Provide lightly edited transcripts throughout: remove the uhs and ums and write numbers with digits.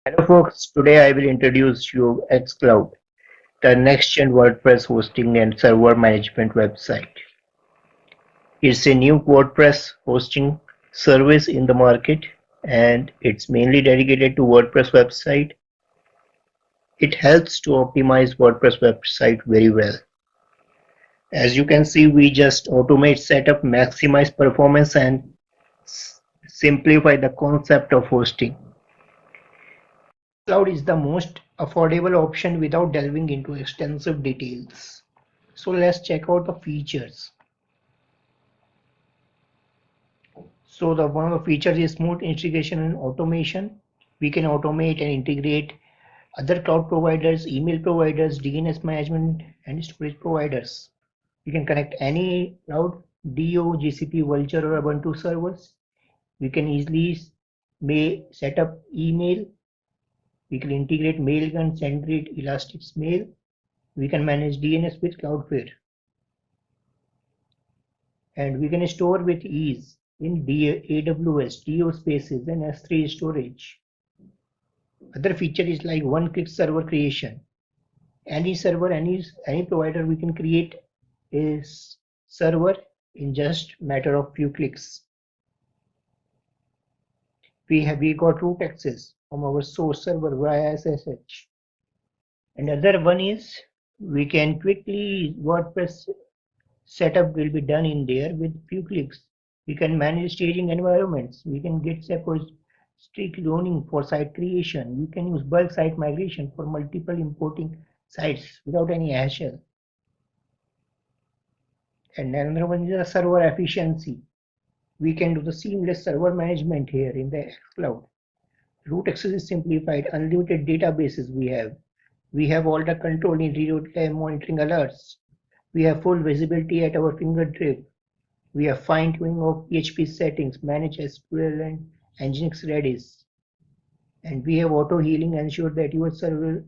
Hello folks, today I will introduce you xCloud, the next-gen WordPress hosting and server management website. It's a new WordPress hosting service in the market and it's mainly dedicated to WordPress website. It helps to optimize WordPress website very well. As you can see, we just automate setup, maximize performance and simplify the concept of hosting. Cloud is the most affordable option without delving into extensive details. So let's check out the features. So the one of the features is smooth integration and automation. We can automate and integrate other cloud providers, email providers, DNS management and storage providers. We can connect any cloud DO, GCP, Vultr or Ubuntu servers. We can easily set up email. We can integrate Mailgun, SendGrid, Elasticmail. We can manage DNS with Cloudflare. And we can store with ease in AWS, DO spaces and S3 storage. Other feature is like one-click server creation. Any server, any provider, we can create a server in just matter of few clicks. We got root access from our source server via SSH. And other one is we can quickly WordPress setup will be done in there with few clicks. We can manage staging environments. We can get strict cloning for site creation. We can use bulk site migration for multiple importing sites without any hassle. And another one is the server efficiency. We can do the seamless server management here in the xCloud. Root access is simplified, unlimited databases we have. We have all the control in real-time monitoring alerts. We have full visibility at our fingertip. We have fine-tuning of PHP settings, manage SQL and Nginx Redis. And we have auto-healing, ensure that your server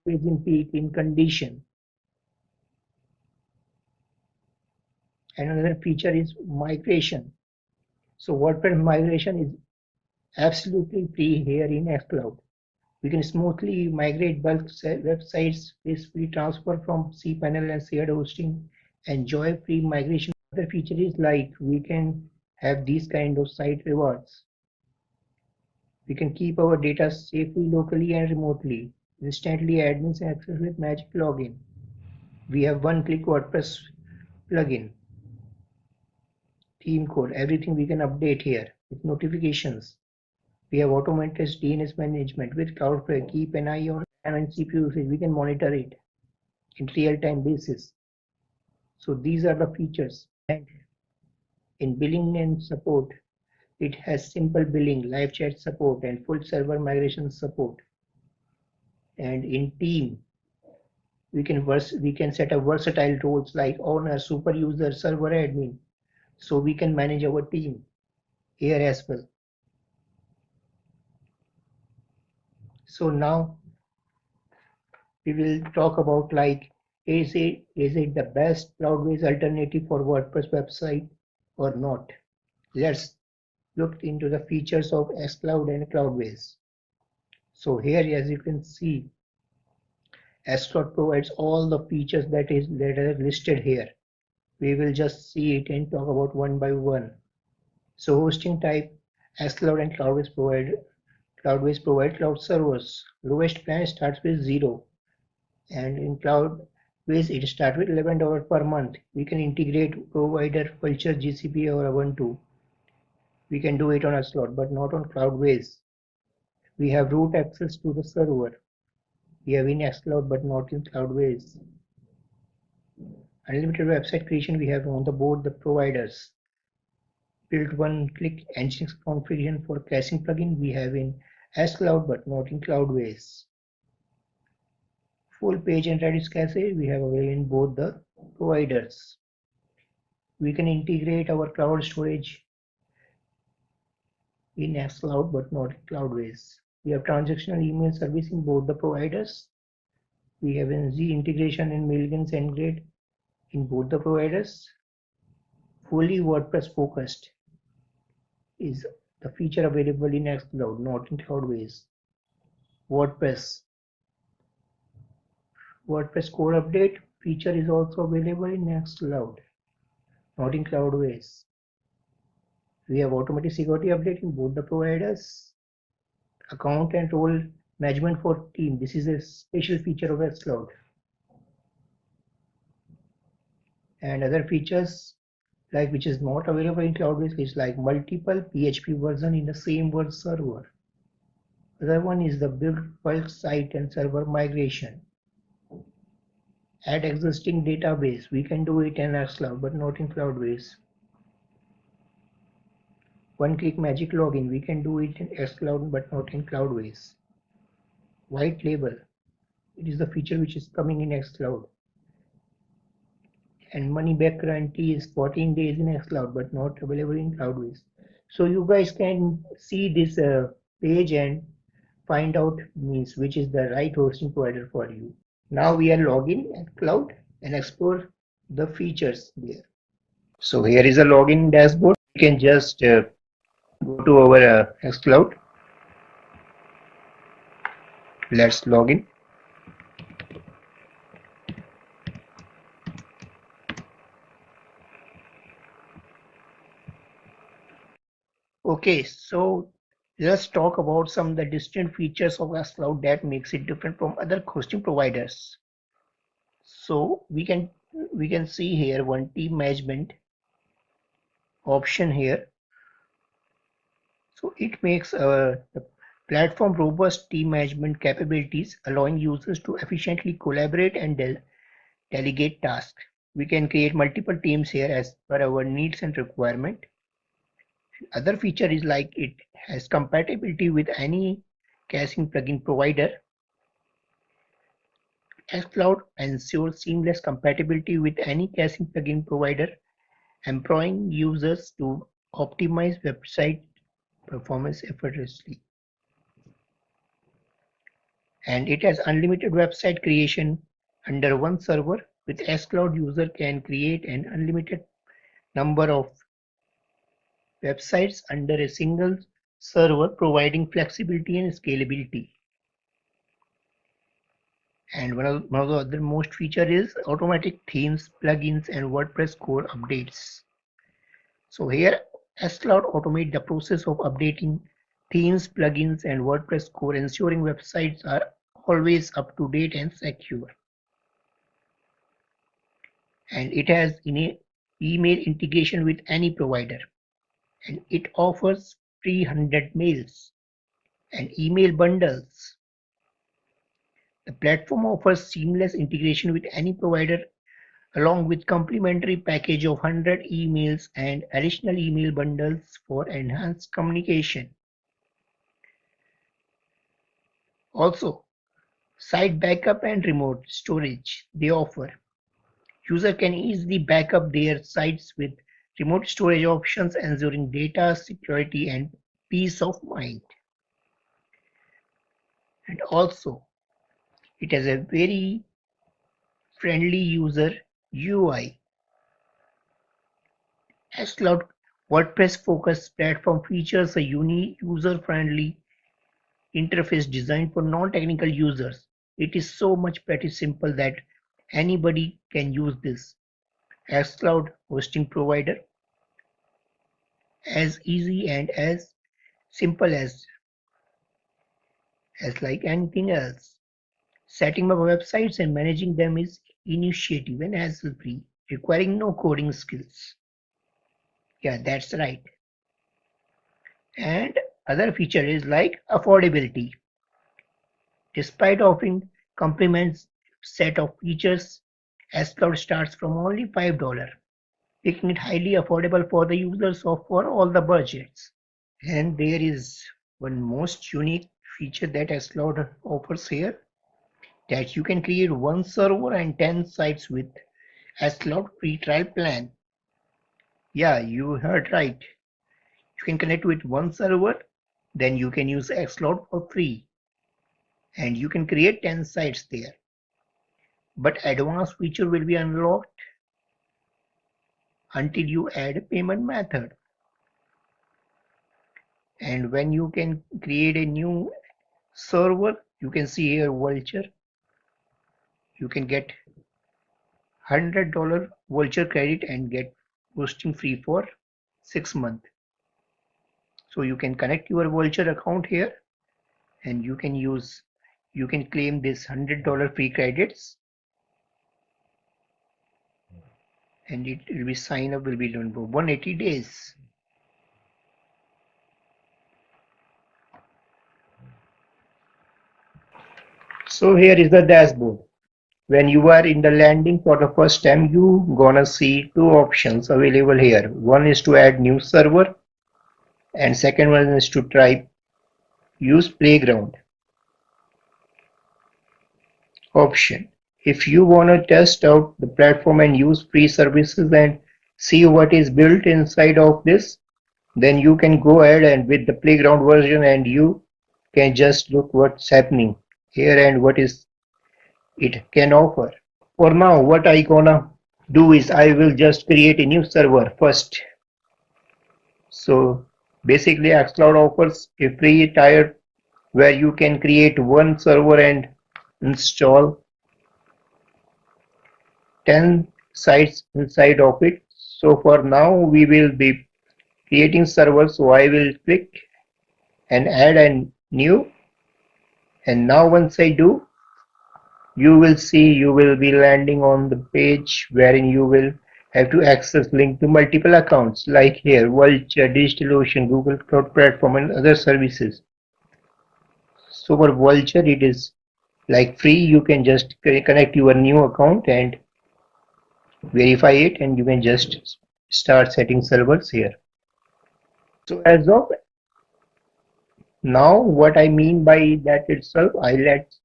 is in peak in condition. And another feature is migration. So WordPress migration is absolutely free here in xCloud. We can smoothly migrate bulk websites, gracefully transfer from cPanel and shared hosting, enjoy free migration. Other feature is like we can have these kind of site rewards. We can keep our data safely locally and remotely. Instantly admins access with magic login. We have one-click WordPress plugin, theme code, everything we can update here with notifications. We have automated DNS management with Cloudflare. Keep an eye on RAM and CPU usage. We can monitor it in real-time basis. So these are the features. And in billing and support, it has simple billing, live chat support, and full server migration support. And in team, we can set up versatile roles like owner, super user, server admin. So we can manage our team here as well. So now we will talk about like is it the best Cloudways alternative for WordPress website or not? Let's look into the features of xCloud and Cloudways. So here, as you can see, xCloud provides all the features that are listed here. We will just see it and talk about one by one. So hosting type, xCloud and Cloudways provide cloud servers. Lowest plan starts with 0, and in Cloudways it starts with $11 per month. We can integrate provider Vultr, GCP or Ubuntu. We can do it on xCloud, but not on Cloudways. We have root access to the server. We have in xCloud, but not in Cloudways. Unlimited website creation we have on the board the providers. Built one-click Nginx configuration for caching plugin we have in xCloud, but not in Cloudways. Full page and Redis cache we have available in both the providers. We can integrate our cloud storage in xCloud, but not in Cloudways. We have transactional email service in both the providers. We have NZ integration in Mailgun SendGrid in both the providers. Fully WordPress focused is the feature available in xCloud, not in Cloudways. WordPress. WordPress core update feature is also available in xCloud, not in Cloudways. We have automatic security update in both the providers. Account and role management for team. This is a special feature of xCloud. And other features like which is not available in Cloudways is like multiple PHP version in the same word server. Other one is the build bulk site and server migration. Add existing database. We can do it in xCloud but not in Cloudways. One-click magic login. We can do it in xCloud but not in Cloudways. White label. It is the feature which is coming in xCloud. And money back guarantee is 14 days in xCloud but not available in Cloudways. So you guys can see this page and find out means which is the right hosting provider for you. Now we are logging at Cloud and explore the features there. So here is a login dashboard. You can just go to our xCloud. Let's log in. Okay, so let's talk about some of the distinct features of xCloud that makes it different from other hosting providers. So we can see here one team management option here. So it makes the platform robust team management capabilities, allowing users to efficiently collaborate and delegate tasks. We can create multiple teams here as per our needs and requirement. Other feature is like it has compatibility with any caching plugin provider. xCloud ensures seamless compatibility with any caching plugin provider, empowering users to optimize website performance effortlessly. And it has unlimited website creation under one server. With xCloud, user can create an unlimited number of websites under a single server, providing flexibility and scalability. And one of the other most feature is automatic themes, plugins, and WordPress core updates. So here, xCloud automate the process of updating themes, plugins, and WordPress core, ensuring websites are always up to date and secure. And it has email integration with any provider. And it offers 300 mails and email bundles. The platform offers seamless integration with any provider along with complimentary package of 100 emails and additional email bundles for enhanced communication. Also, site backup and remote storage they offer. User can easily back up their sites with remote storage options, ensuring data security and peace of mind. And also, it has a very friendly user UI. xCloud WordPress-focused platform features a unique user-friendly interface designed for non-technical users. It is so much pretty simple that anybody can use this xCloud hosting provider as easy and as simple as like anything else. Setting up websites and managing them is initiative and hassle-free, requiring no coding skills. Yeah, that's right. And other feature is like affordability. Despite offering comprehensive set of features, xCloud starts from only $5, making it highly affordable for the users of for all the budgets. And there is one most unique feature that xCloud offers here, that you can create one server and 10 sites with xCloud free trial plan. Yeah, you heard right. You can connect with one server, then you can use xCloud for free, and you can create 10 sites there. But advanced feature will be unlocked until you add a payment method. And when you can create a new server, You can see here Vulture. You can get $100 Vulture credit and get hosting free for 6 months. So you can connect your Vulture account here and you can claim this $100 free credits, and it will be sign up will be done for 180 days. So here is the dashboard. When you are in the landing for the first time, you gonna see two options available here. One is to add new server and second one is to try use playground option. If you wanna test out the platform and use free services and see what is built inside of this, then you can go ahead and with the playground version and you can just look what's happening here and what is it can offer. For now, what I gonna do is I will just create a new server first. So basically xCloud offers a free tier where you can create one server and install 10 sites inside of it. So for now we will be creating servers. So I will click and add a new, and now once I do, you will see you will be landing on the page wherein you will have to access link to multiple accounts like here Vulture, DigitalOcean, Google Cloud Platform and other services. So for Vulture it is like free. You can just connect your new account and verify it and you can just start setting servers here. So as of now, what I mean by that itself, I let's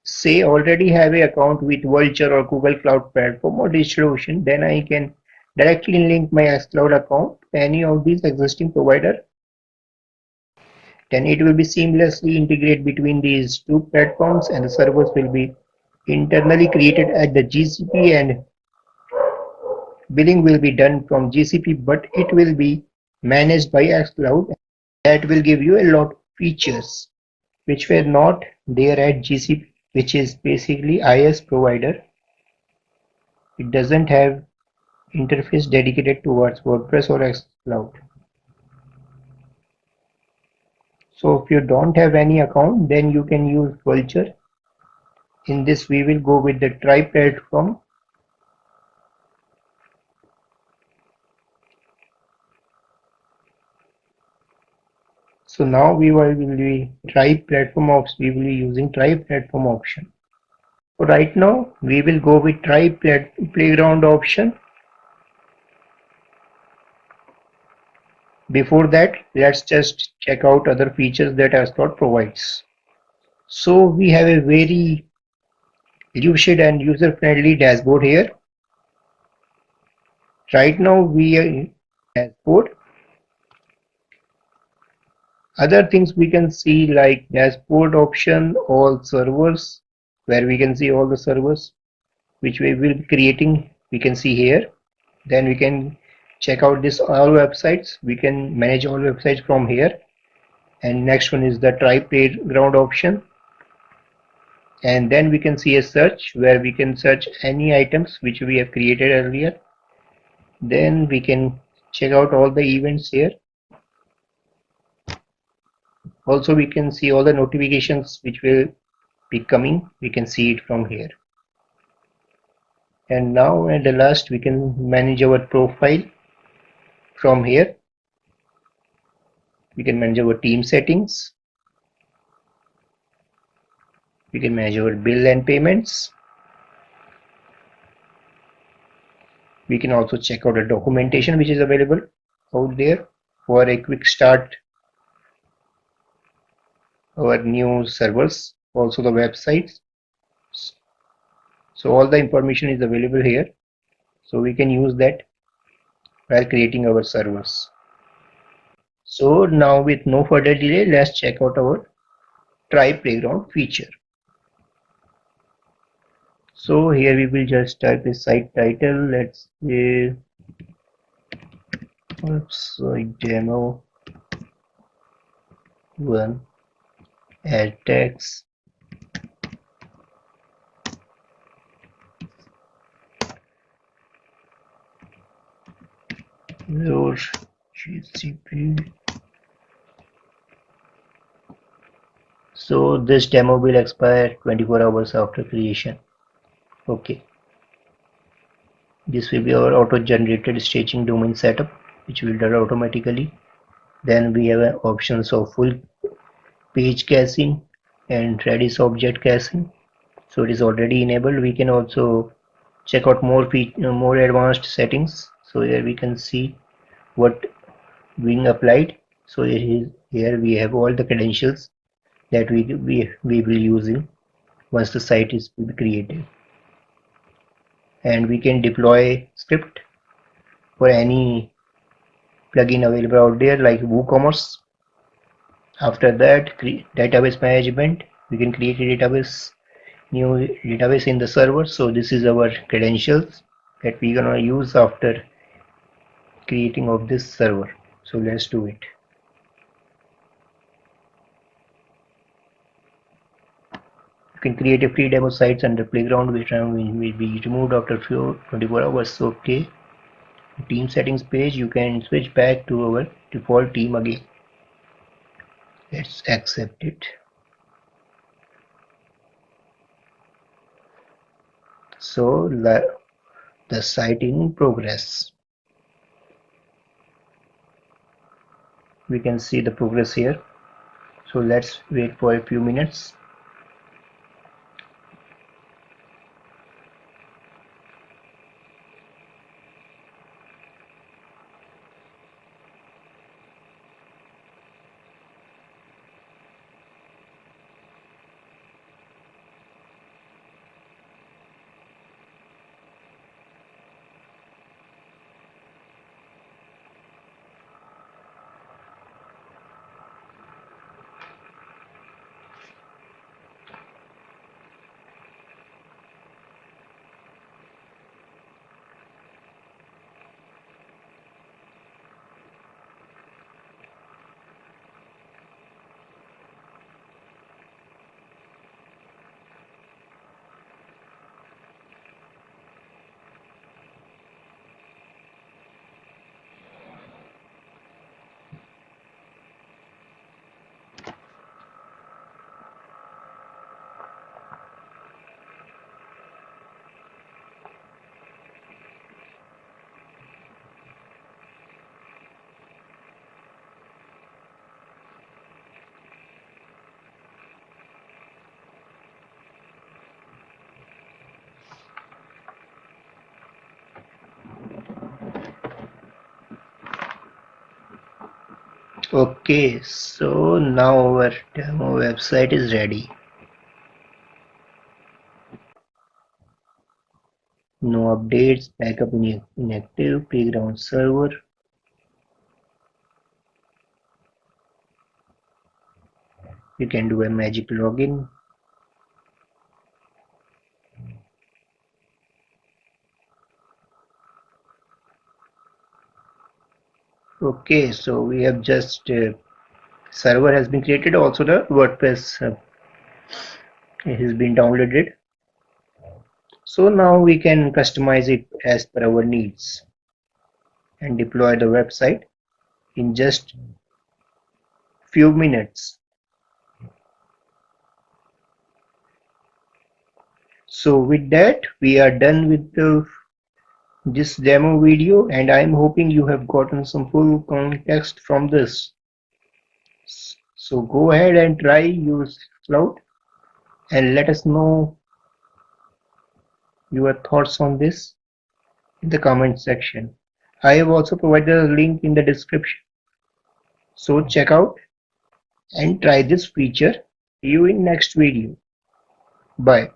say already have a account with Vulture or Google Cloud Platform or DigitalOcean, then I can directly link my xCloud account to any of these existing provider. Then it will be seamlessly integrate between these two platforms and the servers will be internally created at the GCP and billing will be done from GCP, but it will be managed by xCloud. That will give you a lot of features which were not there at GCP, which is basically IaaS provider. It doesn't have interface dedicated towards WordPress or xCloud. So if you don't have any account, then you can use Vulture. In this, we will go with the Tri platform. So now we will be we will be using Tri platform option. So right now we will go with playground option. Before that, let's just check out other features that xCloud provides. So we have a very lucid and user-friendly dashboard here. Right now we are in dashboard. Other things we can see like dashboard option, all servers, where we can see all the servers which we will be creating. We can see here. Then we can check out this all websites. We can manage all websites from here. And next one is the try playground option. And then we can see a search where we can search any items which we have created earlier. Then we can check out all the events here. Also we can see all the notifications which will be coming. We can see it from here. And now at the last we can manage our profile from here. We can manage our team settings. We can manage our bill and payments. We can also check out the documentation which is available out there for a quick start our new servers, also the websites. So all the information is available here, so we can use that while creating our servers. So now with no further delay, let's check out our try playground feature. So here we will just type a site title. Let's say website demo 1, add text, your GCP. So this demo will expire 24 hours after creation. Okay. This will be our auto-generated staging domain setup, which will done automatically. Then we have options of full page caching and Redis object caching. So it is already enabled. We can also check out more advanced settings. So here we can see what being applied. So here we have all the credentials that we will use in once the site is created, and we can deploy script for any plugin available out there like WooCommerce. After that, database management, we can create a new database in the server. So this is our credentials that we're gonna use after creating of this server. So let's do it. You can create a free demo sites under playground, which will be removed after 24 hours. Okay. Team settings page, you can switch back to our default team again. Let's accept it. So the site in progress. We can see the progress here. So let's wait for a few minutes. Okay, so now our demo website is ready. No updates, backup inactive, playground server. You can do a magic login. Okay, so we have just server has been created. Also the WordPress has been downloaded. So now we can customize it as per our needs and deploy the website in just few minutes. So with that, we are done with this demo video, and I'm hoping you have gotten some full context from this. So go ahead and try use Cloud and let us know your thoughts on this in the comment section. I have also provided a link in the description. So check out and try this feature. See you in next video. Bye.